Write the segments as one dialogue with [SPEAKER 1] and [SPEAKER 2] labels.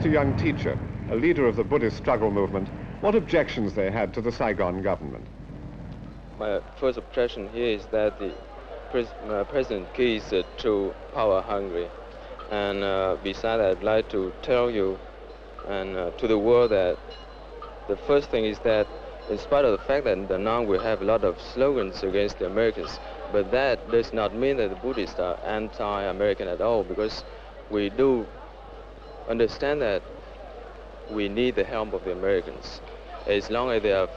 [SPEAKER 1] a young teacher, a leader of the Buddhist struggle movement, what objections they had to the Saigon government.
[SPEAKER 2] My first objection here is that the President Key is too power hungry. And besides, I'd like to tell you and to the world that the first thing is that in spite of the fact that in Da Nang we have a lot of slogans against the Americans, but that does not mean that the Buddhists are anti-American at all, because we do understand that we need the help of the Americans, as long as they are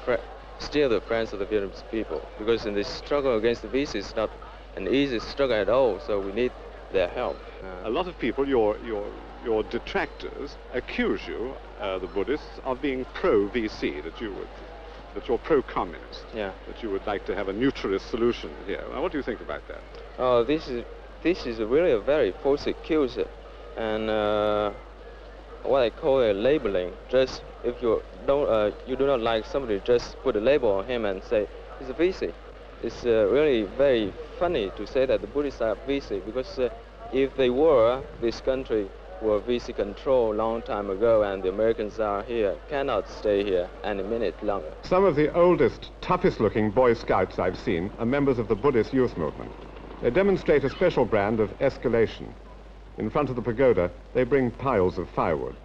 [SPEAKER 2] still the friends of the Vietnamese people. Because in this struggle against the visa, it's not an easy struggle at all, so we need their help.
[SPEAKER 1] A lot of people, your detractors, accuse you, the Buddhists, of being pro-VC, that you're pro-communist,
[SPEAKER 2] yeah,
[SPEAKER 1] that you would like to have a neutralist solution here. Now, what do you think about that?
[SPEAKER 2] Oh, this is really a very false accuse, and what I call a labeling. Just if you do not like somebody, just put a label on him and say he's a VC. It's really very funny to say that the Buddhists are VC, because if they were, this country were VC control a long time ago, and the Americans are here, cannot stay here any minute longer.
[SPEAKER 1] Some of the oldest, toughest-looking Boy Scouts I've seen are members of the Buddhist youth movement. They demonstrate a special brand of escalation. In front of the pagoda, they bring piles of firewood.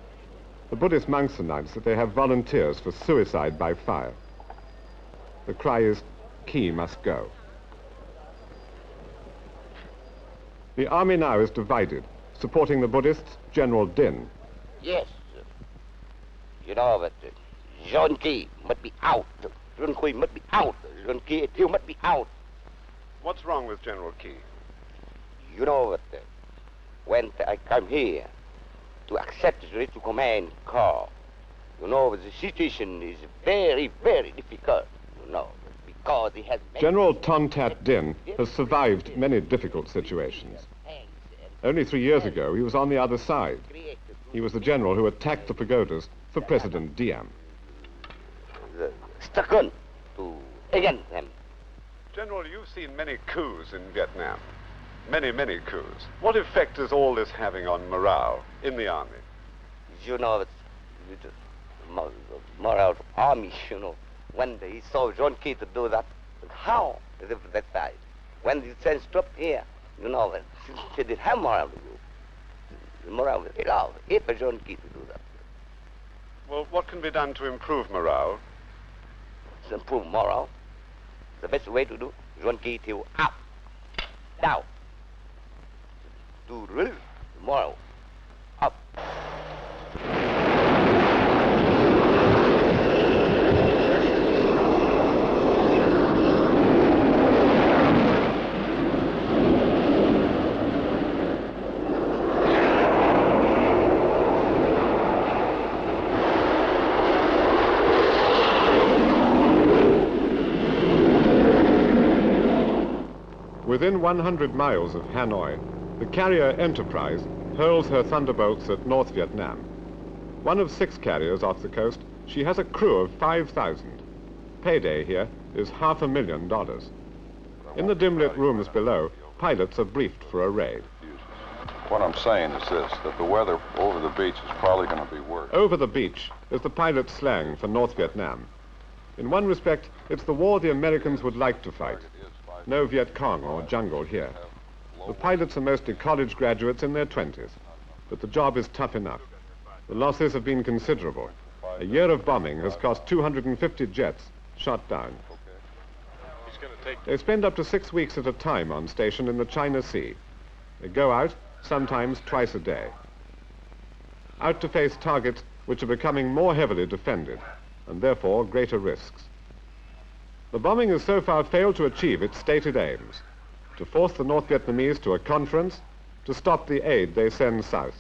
[SPEAKER 1] The Buddhist monks announce that they have volunteers for suicide by fire. The cry is, Key must go. The army now is divided. Supporting the Buddhists, General Dinh.
[SPEAKER 3] Yes. You know that John Key must be out. John Key must be out. John Key must be out.
[SPEAKER 1] What's wrong with General Key?
[SPEAKER 3] You know that when I come here to accept the to command corps, you know the situation is very, very difficult, you know, because he has...
[SPEAKER 1] General Ton Tat Dinh has survived many difficult situations. Only 3 years ago, he was on the other side. He was the general who attacked the pagodas for President Diem.
[SPEAKER 3] Stuck on to against him.
[SPEAKER 1] General, you've seen many coups in Vietnam. Many, many coups. What effect is all this having on morale in the army?
[SPEAKER 3] You know, the morale of army, you know, when they saw John Key to do that, how that side? When the send troops here, you know, they didn't have morale to do. The morale was low if John Key to do that.
[SPEAKER 1] Well, what can be done to improve morale?
[SPEAKER 3] To improve morale, the best way to do, John Key to up, down. To release the morale, up.
[SPEAKER 1] Within 100 miles of Hanoi, the carrier Enterprise hurls her thunderbolts at North Vietnam. One of 6 carriers off the coast, she has a crew of 5,000. Payday here is $500,000. In the dim-lit rooms below, pilots are briefed for a raid.
[SPEAKER 4] What I'm saying is this, that the weather over the beach is probably going to be worse.
[SPEAKER 1] Over the beach is the pilot slang for North Vietnam. In one respect, it's the war the Americans would like to fight. No Viet Cong or jungle here. The pilots are mostly college graduates in their 20s, but the job is tough enough. The losses have been considerable. A year of bombing has cost 250 jets shot down. They spend up to 6 weeks at a time on station in the China Sea. They go out, sometimes twice a day. Out to face targets which are becoming more heavily defended, and therefore greater risks. The bombing has so far failed to achieve its stated aims: to force the North Vietnamese to a conference, to stop the aid they send south.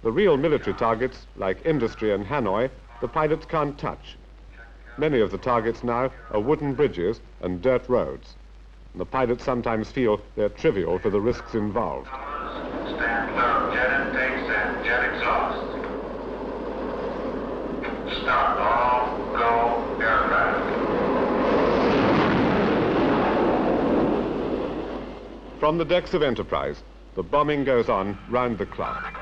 [SPEAKER 1] The real military targets, like industry and Hanoi, the pilots can't touch. Many of the targets now are wooden bridges and dirt roads. And the pilots sometimes feel they're trivial for the risks involved.
[SPEAKER 5] Stand clear of jet intakes and jet exhaust. Start all go aircraft.
[SPEAKER 1] From the decks of Enterprise, the bombing goes on round the clock.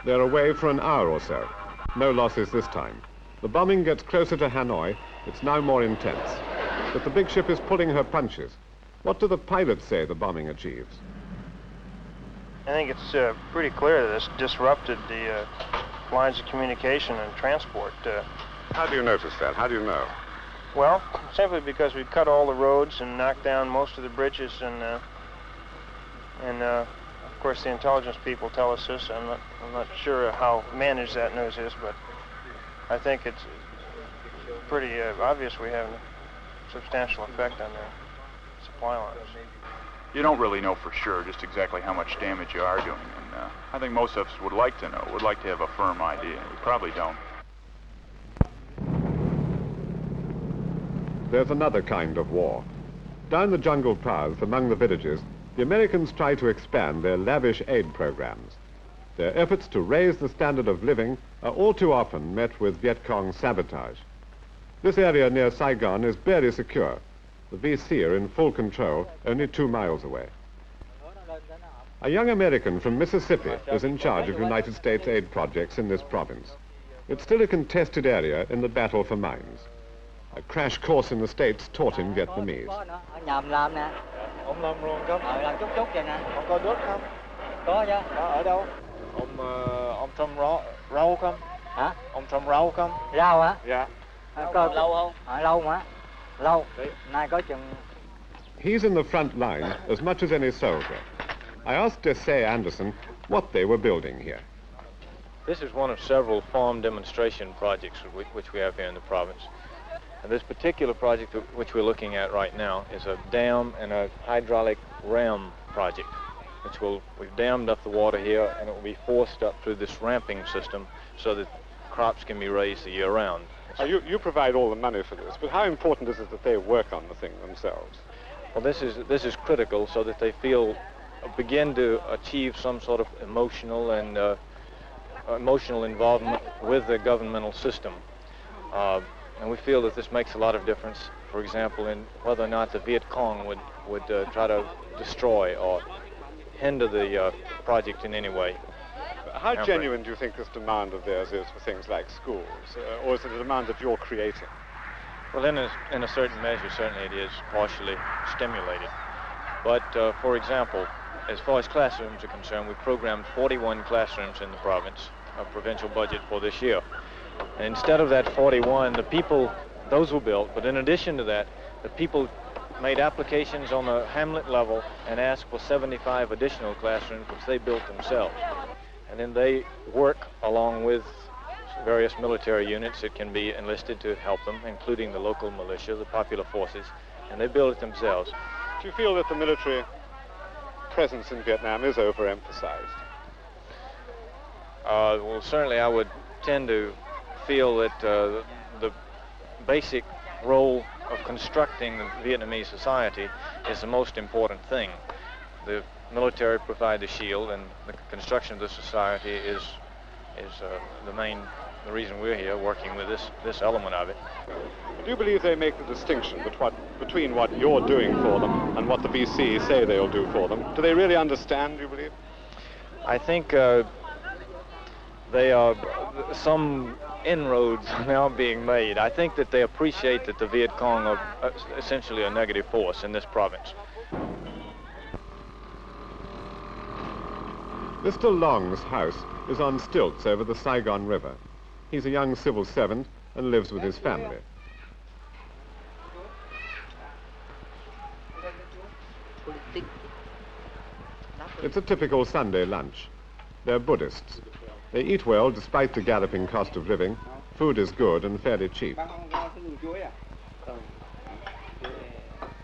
[SPEAKER 1] They're away for an hour or so. No losses this time. The bombing gets closer to Hanoi. It's now more intense. But the big ship is pulling her punches. What do the pilots say the bombing achieves?
[SPEAKER 6] I think it's pretty clear that it's disrupted the lines of communication and transport.
[SPEAKER 1] How do you notice that? How do you know?
[SPEAKER 6] Well, simply because we cut all the roads and knocked down most of the bridges, and of course the intelligence people tell us this. I'm not sure how managed that news is, but I think it's pretty obvious we have a substantial effect on their supply lines.
[SPEAKER 7] You don't really know for sure just exactly how much damage you are doing, and I think most of us would like to know, would like to have a firm idea. We probably don't.
[SPEAKER 1] There's another kind of war. Down the jungle paths among the villages, the Americans try to expand their lavish aid programs. Their efforts to raise the standard of living are all too often met with Viet Cong sabotage. This area near Saigon is barely secure. The VC are in full control, only 2 miles away. A young American from Mississippi is in charge of United States aid projects in this province. It's still a contested area in the battle for mines. A crash course in the States taught him Vietnamese.
[SPEAKER 8] Ông làm luôn không? Làm chút chút vậy nè. Ông có nước không? Có chứ. Ở đâu? Ông trồng rau không? Hả? Ông trồng rau không? Rau hả? Dạ. Có lâu không? Lâu mà. Lâu. Nay có chừng.
[SPEAKER 1] He's in the front line as much as any soldier. I asked Desai Anderson what they were building here.
[SPEAKER 9] This is one of several farm demonstration projects which we have here in the province. And this particular project which we're looking at right now is a dam and a hydraulic ram project, we've dammed up the water here, and it will be forced up through this ramping system so that crops can be raised the year round.
[SPEAKER 1] You provide all the money for this, but how important is it that they work on the thing themselves?
[SPEAKER 9] Well, this is critical so that they begin to achieve some sort of emotional involvement with the governmental system. And we feel that this makes a lot of difference, for example, in whether or not the Viet Cong would try to destroy or hinder the project in any way.
[SPEAKER 1] How genuine do you think this demand of theirs is for things like schools, or is it a demand that you're creating?
[SPEAKER 9] Well, in a certain measure, certainly it is partially stimulated. But, for example, as far as classrooms are concerned, we programmed 41 classrooms in the province, a provincial budget for this year. And instead of that 41, those were built, but in addition to that, the people made applications on the hamlet level and asked for 75 additional classrooms, which they built themselves. And then they work along with various military units that can be enlisted to help them, including the local militia, the popular forces, and they build it themselves.
[SPEAKER 1] Do you feel that the military presence in Vietnam is overemphasized?
[SPEAKER 9] Well, certainly I would tend to feel that the basic role of constructing the Vietnamese society is the most important thing. The military provide the shield, and the construction of the society is the reason we're here working with this element of it.
[SPEAKER 1] Do you believe they make the distinction between what you're doing for them and what the VC say they'll do for them? Do they really understand, do you believe?
[SPEAKER 9] I think some inroads are now being made. I think that they appreciate that the Viet Cong are essentially a negative force in this province.
[SPEAKER 1] Mr. Long's house is on stilts over the Saigon River. He's a young civil servant and lives with his family. It's a typical Sunday lunch. They're Buddhists. They eat well despite the galloping cost of living. Food is good and fairly cheap.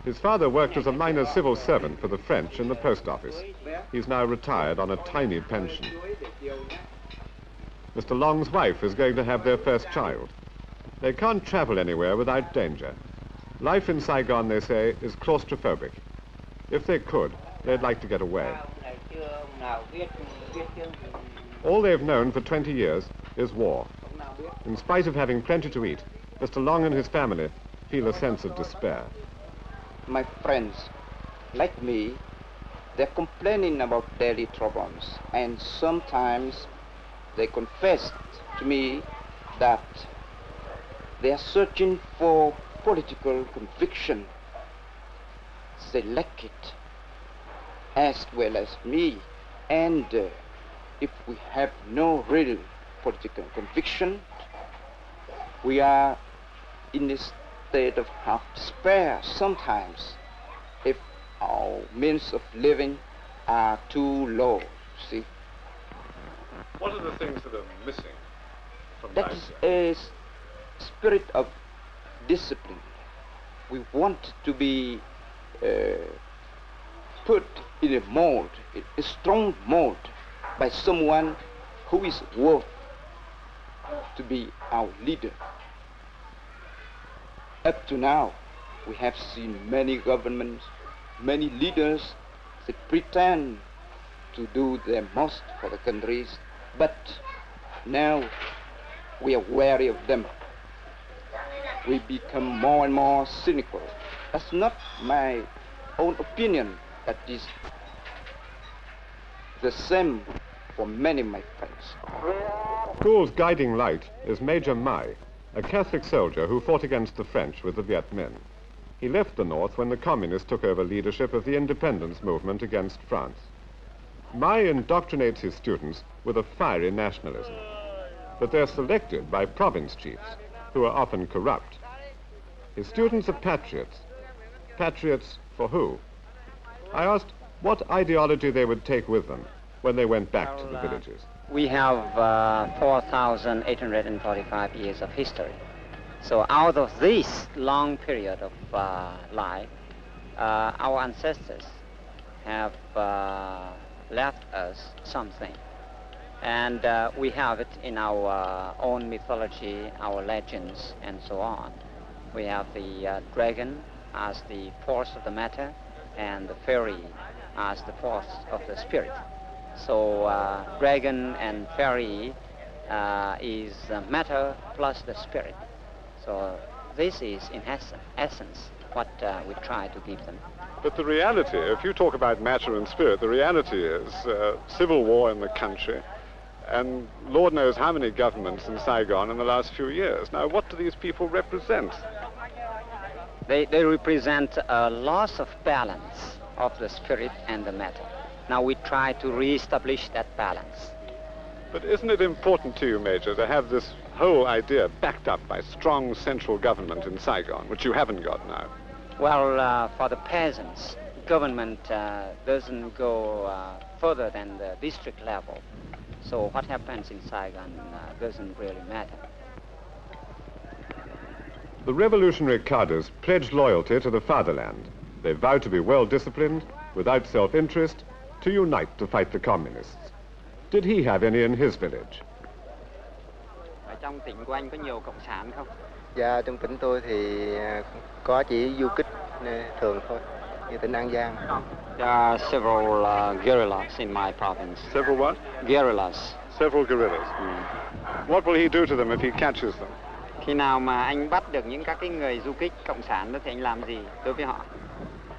[SPEAKER 1] His father worked as a minor civil servant for the French in the post office. He's now retired on a tiny pension. Mr. Long's wife is going to have their first child. They can't travel anywhere without danger. Life in Saigon, they say, is claustrophobic. If they could, they'd like to get away. All they've known for 20 years is war. In spite of having plenty to eat, Mr. Long and his family feel a sense of despair.
[SPEAKER 10] My friends, like me, they're complaining about daily troubles, and sometimes they confessed to me that they are searching for political conviction. They lack it, as well as me. And if we have no real political conviction, we are in a state of half despair sometimes if our means of living are too low, see.
[SPEAKER 1] What are the things that are missing from
[SPEAKER 10] That
[SPEAKER 1] life
[SPEAKER 10] is a spirit of discipline. We want to be put in a mold, a strong mold, by someone who is worth to be our leader. Up to now, we have seen many governments, many leaders that pretend to do their most for the countries, but now we are wary of them. We become more and more cynical. That's not my own opinion, that is the same for many of my friends.
[SPEAKER 1] Gould's guiding light is Major Mai, a Catholic soldier who fought against the French with the Viet Minh. He left the North when the Communists took over leadership of the independence movement against France. Mai indoctrinates his students with a fiery nationalism, but they're selected by province chiefs, who are often corrupt. His students are patriots. Patriots for who? I asked what ideology they would take with them when they went back to the villages.
[SPEAKER 11] We have 4,845 years of history. So out of this long period of life, our ancestors have left us something. And we have it in our own mythology, our legends, and so on. We have the dragon as the force of the matter, and the fairy as the force of the spirit. So dragon and fairy is matter plus the spirit. So this is, in essence, what we try to give them.
[SPEAKER 1] But the reality, if you talk about matter and spirit, the reality is civil war in the country, and Lord knows how many governments in Saigon in the last few years. Now, what do these people represent?
[SPEAKER 11] They represent a loss of balance of the spirit and the matter. Now we try to re-establish that balance.
[SPEAKER 1] But isn't it important to you, Major, to have this whole idea backed up by strong central government in Saigon, which you haven't got now?
[SPEAKER 11] Well, for the peasants, government doesn't go further than the district level. So what happens in Saigon doesn't really matter.
[SPEAKER 1] The revolutionary cadres pledged loyalty to the fatherland. They vowed to be well-disciplined, without self-interest, to unite to fight the communists. Did he have any in his village?
[SPEAKER 11] Ở trong tỉnh của anh có nhiều cộng sản không?
[SPEAKER 12] Dạ, trong tỉnh tôi thì có chỉ du kích thường thôi, như tỉnh An Giang.
[SPEAKER 11] There are several guerrillas in my province.
[SPEAKER 1] Several what?
[SPEAKER 11] Guerrillas.
[SPEAKER 1] Several guerrillas. What will he do to them if he catches them?
[SPEAKER 11] Khi nào mà anh bắt được những các cái người du kích cộng sản đó thì anh làm gì đối với họ?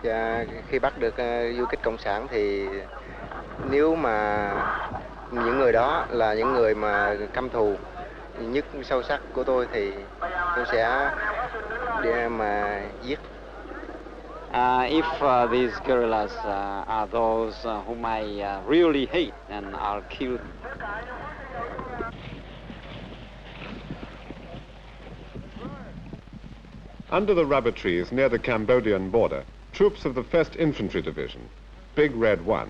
[SPEAKER 12] Dạ, khi bắt được du kích cộng sản thì nếu mà những người đó là những người mà căm thù nhất sâu sắc của tôi thì tôi sẽ để mà giết.
[SPEAKER 11] If these guerrillas are those whom I really hate, then I'll kill them.
[SPEAKER 1] Under the rubber trees near the Cambodian border, troops of the 1st Infantry Division, Big Red 1.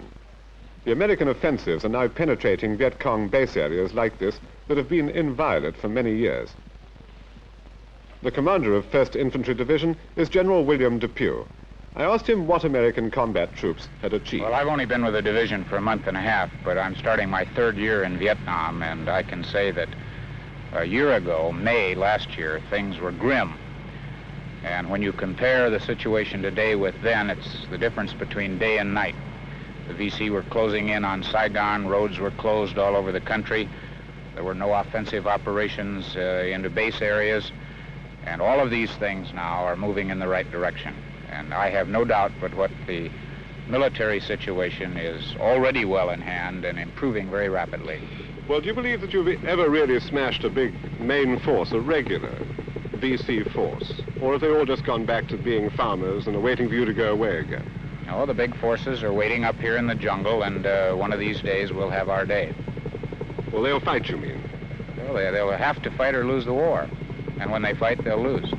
[SPEAKER 1] The American offensives are now penetrating Viet Cong base areas like this that have been inviolate for many years. The commander of 1st Infantry Division is General William Depew. I asked him what American combat troops had achieved.
[SPEAKER 13] Well, I've only been with the division for a month and a half, but I'm starting my 3rd year in Vietnam, and I can say that a year ago, May last year, things were grim. And when you compare the situation today with then, it's the difference between day and night. The VC were closing in on Saigon, roads were closed all over the country. There were no offensive operations into base areas. And all of these things now are moving in the right direction. And I have no doubt but what the military situation is already well in hand and improving very rapidly.
[SPEAKER 1] Well, do you believe that you've ever really smashed a big main force, a regular VC force? Or have they all just gone back to being farmers and are waiting for you to go away again?
[SPEAKER 13] No, the big forces are waiting up here in the jungle, and one of these days we'll have our day.
[SPEAKER 1] Well, they'll fight, you mean?
[SPEAKER 13] Well, they'll have to fight or lose the war. And when they fight, they'll lose.